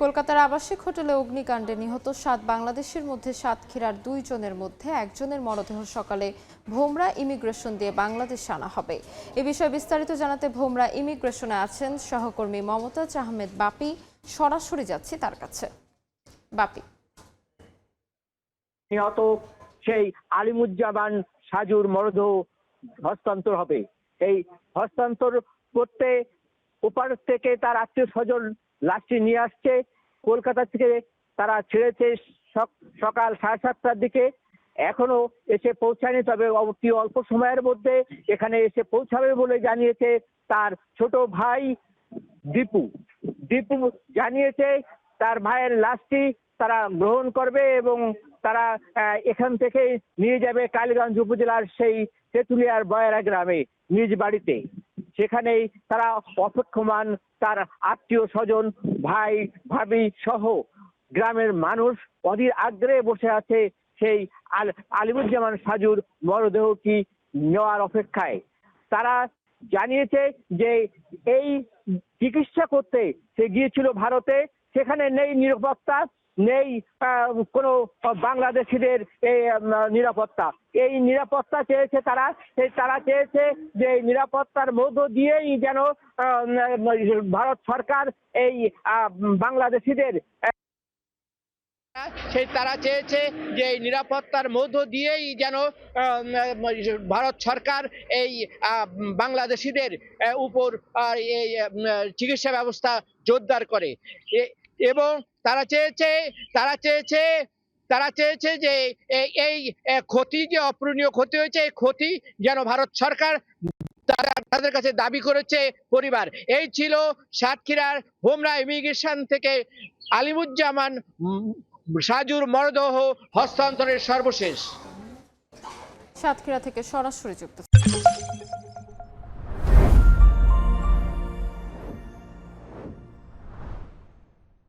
কলকাতার আবাসিক হোটেলে অগ্নিকাণ্ডে নিহত ৭ বাংলাদেশের মধ্যে সাতক্ষীরার ২ জনের মধ্যে একজনের মরদেহ সকালে ভোমরা ইমিগ্রেশন দিয়ে বাংলাদেশে আনা হবে। এ বিষয়ে বিস্তারিত জানাতে ভোমরা ইমিগ্রেশনে আছেন সহকর্মী মমতাজ আহমেদ বাপি। সরাসরি যাচ্ছি তার কাছে। বাপি, নিহত সেই আলিমুজ্জামান সাজুর মরদেহ হস্তান্তর হবে। এই হস্তান্তর করতে ওপার থেকে তার আত্মীয় স্বজন লাশটি নিয়ে আসছে। কলকাতা থেকে তারা ছেড়েছে সকাল 7:30টার দিকে, এখনো এসে পৌঁছায়নি। তবে অতি অল্প সময়ের মধ্যে এখানে এসে পৌঁছাবে বলে জানিয়েছে তার ছোট ভাই দীপু। দীপু জানিয়েছে তার ভাইয়ের লাশটি তারা গ্রহণ করবে এবং তারা এখান থেকে নিয়ে যাবে কালীগঞ্জ উপজেলার সেই তেঁতুলিয়ার বয়রা গ্রামে নিজ বাড়িতে। সেখানেই তারা অপেক্ষমান তার আত্মীয় স্বজন, ভাই ভাবি সহ গ্রামের মানুষ অধীর আগ্রহে বসে আছে সেই আলিমুজ্জামান সাজুর মরদেহটি নেওয়ার অপেক্ষায়। তারা জানিয়েছে যে এই চিকিৎসা করতে সে গিয়েছিল ভারতে, সেখানে নেই নিরাপত্তা, নেই কোনো বাংলাদেশিদের এই নিরাপত্তা। এই নিরাপত্তা চেয়েছে তারা চেয়েছে যে এই নিরাপত্তার মধ্য দিয়েই যেন ভারত সরকার এই বাংলাদেশিদের তারা চেয়েছে যে এই নিরাপত্তার মধ্য দিয়েই যেন ভারত সরকার এই বাংলাদেশিদের উপর এই চিকিৎসা ব্যবস্থা জোরদার করে। এবং তারা চেয়েছে যে এই ক্ষতি, যে অপূরণীয় ক্ষতি হয়েছে, এই ক্ষতি যেন ভারত সরকার তাদের কাছে দাবি করেছে পরিবার। এই ছিল সাতক্ষীরার ভোমরা ইমিগ্রেশন থেকে আলিমুজ্জামান সাজুর মরদেহ হস্তান্তরের সর্বশেষ। সাতক্ষীরা থেকে সরাসরি যুক্ত।